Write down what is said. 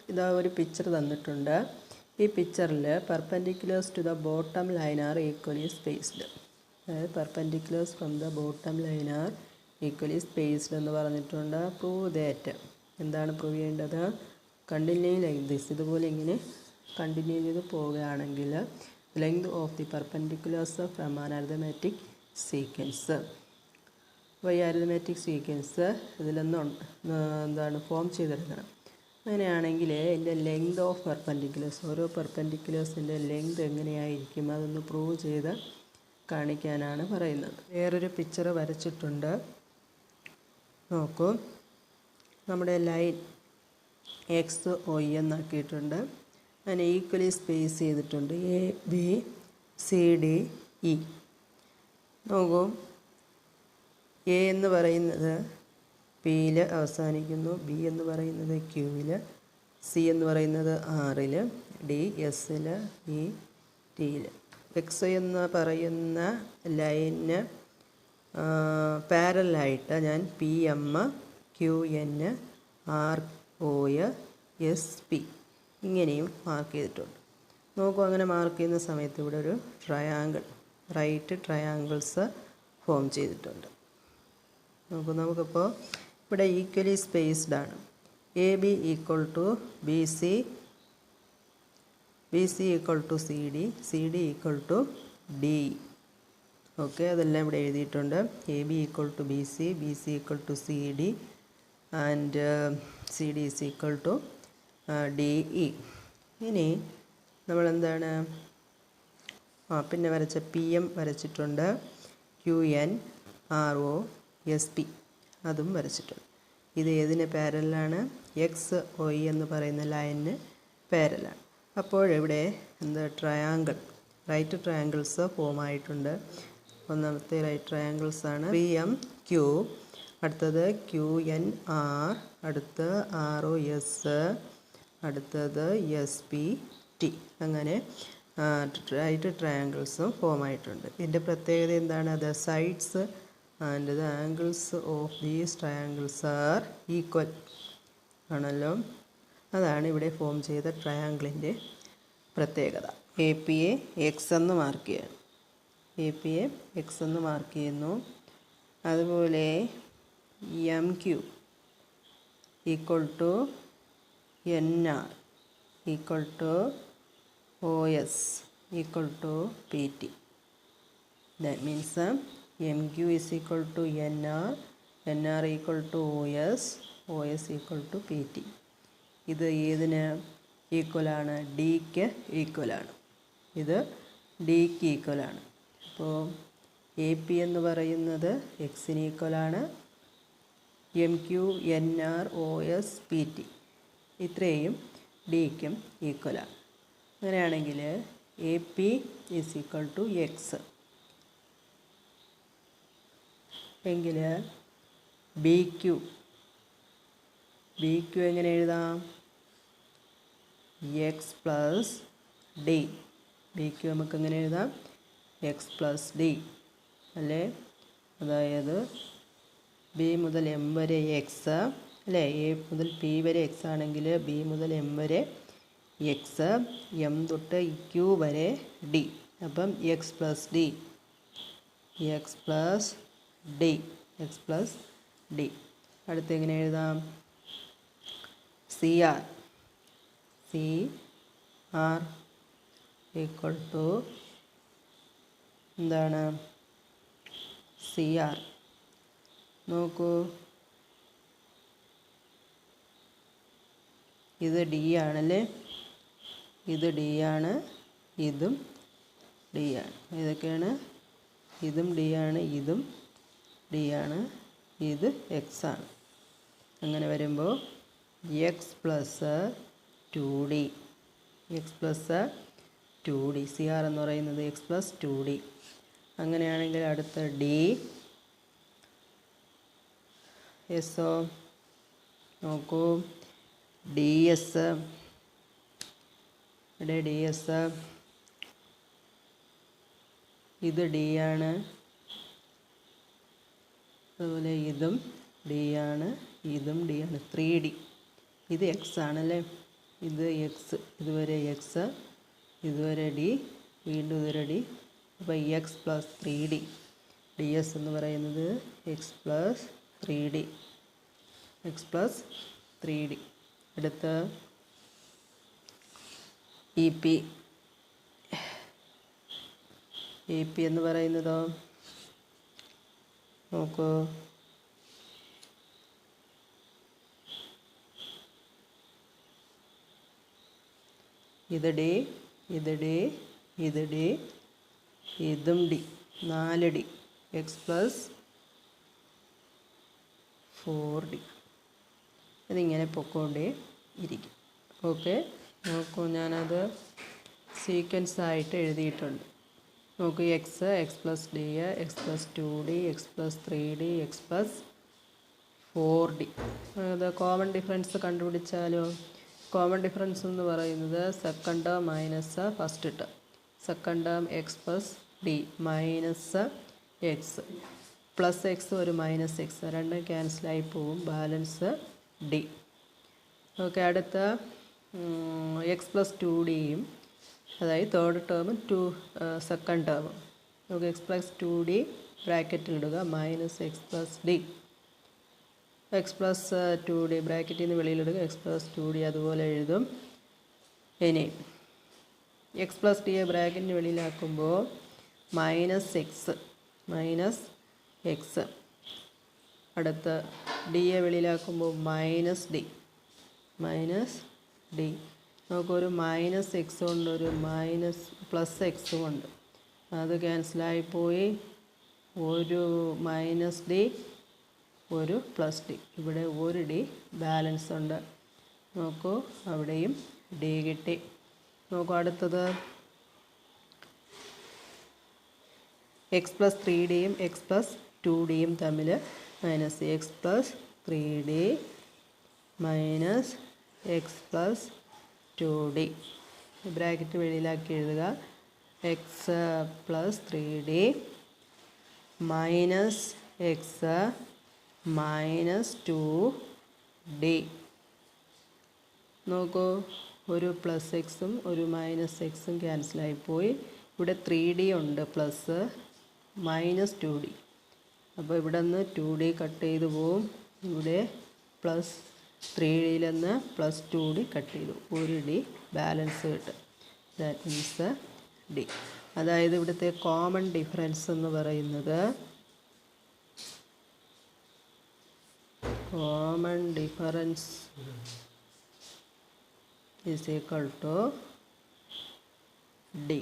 ഇതാ ഒരു പിക്ചർ തന്നിട്ടുണ്ട്. ഈ പിക്ചറിൽ perpendiculars to the bottom line are equally spaced. അതായത് perpendiculars from the bottom line are equally spaced എന്ന് പറഞ്ഞിട്ടുണ്ട്. Prove that. എന്താണ് പ്രൂവ് ചെയ്യേണ്ടത്? Continue like this. ഇതുപോലെ ഇങ്ങനെ കണ്ടിന്യൂ ചെയ്ത് പോവുകയാണെങ്കിൽ length of the perpendiculars from an arithmetic sequence. അപ്പോൾ ഈ അരിതമാറ്റിക് സീക്വൻസ് ഇതിലൊന്നും എന്താണ് ഫോം ചെയ്തെടുക്കണം. അങ്ങനെയാണെങ്കിൽ ഇതിൻ്റെ ലെങ്ത് ഓഫ് പെർപെൻഡിക്കുലേഴ്സ്, ഓരോ പെർപെൻഡിക്കുലേഴ്സിൻ്റെ ലെങ്ത് എങ്ങനെയായിരിക്കും അതൊന്ന് പ്രൂവ് ചെയ്ത് കാണിക്കാനാണ് പറയുന്നത്. വേറൊരു പിക്ചർ വരച്ചിട്ടുണ്ട്. നോക്കൂ, നമ്മുടെ ലൈൻ എക്സ് ഒ എന്നാക്കിയിട്ടുണ്ട്. അതിനെ ഈക്വലി സ്പേസ് ചെയ്തിട്ടുണ്ട്. A B C D E. നോക്കൂ, എ എന്ന് പറയുന്നത് പിയിൽ അവസാനിക്കുന്നു, ബി എന്ന് പറയുന്നത് ക്യൂവിൽ, സി എന്ന് പറയുന്നത് ആറിൽ, ഡി എസിൽ, ഇ ടിയിൽ. എക്സ് എന്ന് പറയുന്ന ലൈനിന് പാരലായിട്ട് ഞാൻ P M Q N R O S P ഇങ്ങനെയും മാർക്ക് ചെയ്തിട്ടുണ്ട്. നോക്കൂ, അങ്ങനെ മാർക്ക് ചെയ്യുന്ന സമയത്ത് ഇവിടെ ഒരു ട്രയാങ്കിൾ, റൈറ്റ് ട്രയാങ്കിൾസ് ഫോം ചെയ്തിട്ടുണ്ട്. നോക്കൂ, നമുക്കിപ്പോൾ ഇവിടെ ഈക്വലി സ്പേസ്ഡ് ആണ്. A B equal to B C, B C equal to C D, C D equal to D. Okay, അതെല്ലാം ഇവിടെ എഴുതിയിട്ടുണ്ട്. A B equal to B C, B C equal to C D and C D is equal to D E. ഇനി നമ്മളെന്താണ് പിന്നെ വരച്ച P M വരച്ചിട്ടുണ്ട്, Q N R O S P അതും വരച്ചിട്ടുണ്ട്. ഇത് ഏതിന് പാരലാണ്? എക്സ് ഒ എന്ന് പറയുന്ന ലൈനിന് പാരലാണ്. അപ്പോഴിവിടെ ട്രയാങ്കിൾ, റൈറ്റ് ട്രയാങ്കിൾസ് ഫോം ആയിട്ടുണ്ട്. ഒന്നാമത്തെ റൈറ്റ് ട്രയാങ്കിൾസ് ആണ് പി എം ക്യൂ, അടുത്തത് ക്യു എൻ ആർ, അടുത്ത് ആർ ഒ എസ്, അടുത്തത് എസ് പി ടി. അങ്ങനെ റൈറ്റ് ട്രയാങ്കിൾസും ഫോം ആയിട്ടുണ്ട്. ഇതിൻ്റെ പ്രത്യേകത എന്താണ്? The sides and the angles of these triangles are equal ആണല്ലോ. അതാണ് ഇവിടെ ഫോം ചെയ്ത ട്രയാങ്കിളിൻ്റെ പ്രത്യേകത. എ പി എ എക്സ് എന്ന് മാർക്ക് ചെയ്യണം. എ പി എ എക്സ് എന്ന് മാർക്ക് ചെയ്യുന്നു. അതുപോലെ M Q equal to N R equal to O S equal to P T. That means M Q is equal to N R equal to O S equal to P T. ഇത് ഏതിന് ഈക്വലാണ്? ഡിക്ക് ഈക്വലാണ്. ഇത് ഡിക്ക് ഈക്വലാണ്. അപ്പോൾ A P എന്ന് പറയുന്നത് എക്സിന് ഈക്വലാണ്, M Q N R O S P T ഇത്രയും ഡിക്കും ഈക്വലാണ്. അങ്ങനെയാണെങ്കിൽ A P is equal to x എങ്കിൽ ബി ക്യു എങ്ങനെ എഴുതാം? X plus D. B Q നമുക്ക് എങ്ങനെ എഴുതാം? എക്സ് പ്ലസ് ഡി അല്ലേ? അതായത് ബി മുതൽ എം വരെ എക്സ് അല്ലേ? എ മുതൽ പി വരെ എക്സ് ആണെങ്കിൽ ബി മുതൽ എം വരെ എക്സ്, എം തൊട്ട് ക്യൂ വരെ ഡി. അപ്പം X plus D, X plus D, X plus D. അടുത്ത് എങ്ങനെ എഴുതാം? സി ആർ ഈക്വൽ ടു എന്താണ്? C R. നോക്കൂ, ഇത് ഡി ആണല്ലേ? ഇത് ഡി ആണ്, ഇതും ഡി ആണ്. ഇതൊക്കെയാണ്, ഇതും ഡി ആണ്, ഇതും ഡി ആണ്, ഇത് എക്സ് ആണ്. അങ്ങനെ വരുമ്പോൾ X plus two D, X plus two D. C R എന്ന് പറയുന്നത് എക്സ് പ്ലസ് ടു ഡി. അങ്ങനെയാണെങ്കിൽ അടുത്ത ഡി എസ്സോ നോക്കൂ, ഡി എസ്, ഇവിടെ ഡി എസ്, ഇത് ഡി ആണ്, അതുപോലെ ഇതും ഡി ആണ്, ഇതും ഡി ആണ്. 3D. ഇത് എക്സ് ആണല്ലേ? ഇത് എക്സ്, ഇതുവരെ എക്സ്, ഇതുവരെ ഡി, വീണ്ടും ഇതുവരെ ഡി. അപ്പോൾ X plus 3D D S എന്ന് പറയുന്നത് X plus 3D, x plus 3D. അടുത്ത ഇ പി എന്ന് പറയുന്നതോ നോക്കൂ, ഇത് ഡി, ഇത് ഡി, ഇത് ഡി, ഇതും D, 4D, X plus 4D. ഇതിങ്ങനെ പൊക്കോണ്ടേ ഇരിക്കും. ഓക്കെ, നോക്കൂ, ഞാനത് സീക്വൻസ് ആയിട്ട് എഴുതിയിട്ടുണ്ട്. നോക്കൂ, x, x plus D, X plus 2D, x plus 3D, x plus 4D. അത് കോമൺ ഡിഫറൻസ് കണ്ടുപിടിച്ചാലോ? കോമൺ ഡിഫറൻസ് എന്ന് പറയുന്നത് second term minus first term. Second term x plus D minus x plus x, ഒരു minus x, രണ്ടും ക്യാൻസലായി പോവും, balance D. Okay, അടുത്ത x plus 2Dയും, അതായത് തേർഡ് ടേമും സെക്കൻഡ് ടേമും. നമുക്ക് എക്സ് പ്ലസ് 2D ബ്രാക്കറ്റിലിടുക, minus x plus D, X plus 2D ബ്രാക്കറ്റിൽ നിന്ന് വെളിയിലിടുക, എക്സ് പ്ലസ് 2D അതുപോലെ എഴുതും. ഇനി എക്സ് പ്ലസ് ഡിയെ ബ്രാക്കറ്റിന് വെളിയിലാക്കുമ്പോൾ മൈനസ് എക്സ്, മൈനസ് എക്സ്. അടുത്ത ഡിയെ വെളിയിലാക്കുമ്പോൾ മൈനസ് ഡി, മൈനസ് ഡി. നമുക്കൊരു മൈനസ് എക്സും ഉണ്ട്, ഒരു മൈനസ് പ്ലസ് എക്സും ഉണ്ട്, അത് ക്യാൻസലായിപ്പോയി. ഒരു മൈനസ് ഡി, ഒരു പ്ലസ് ഡി, ഇവിടെ ഒരു ഡി ബാലൻസ് ഉണ്ട്. നോക്കൂ, അവിടെയും ഡി കിട്ടി. നോക്കൂ, അടുത്തത് എക്സ് പ്ലസ് 3Dയും എക്സ് പ്ലസ് 2Dയും തമ്മിൽ minus x plus 3D minus x plus 2D. Bracket വെളിയിലാക്കി എഴുതുക, x plus 3D minus x minus 2D. നോക്കൂ, ഒരു പ്ലസ് എക്സും ഒരു മൈനസ് എക്സും ക്യാൻസലായിപ്പോയി. ഇവിടെ 3D ഉണ്ട്, പ്ലസ് മൈനസ് 2D. അപ്പോൾ ഇവിടെ നിന്ന് 2D കട്ട് ചെയ്ത് പോവും, ഇവിടെ പ്ലസ് 3Dയിൽ നിന്ന് പ്ലസ് 2D കട്ട് ചെയ്തു, ഒരു ഡി ബാലൻസ് കിട്ടും. That means D. അതായത് ഇവിടുത്തെ കോമൺ ഡിഫറൻസ് എന്ന് പറയുന്നത്, common difference is equal to D.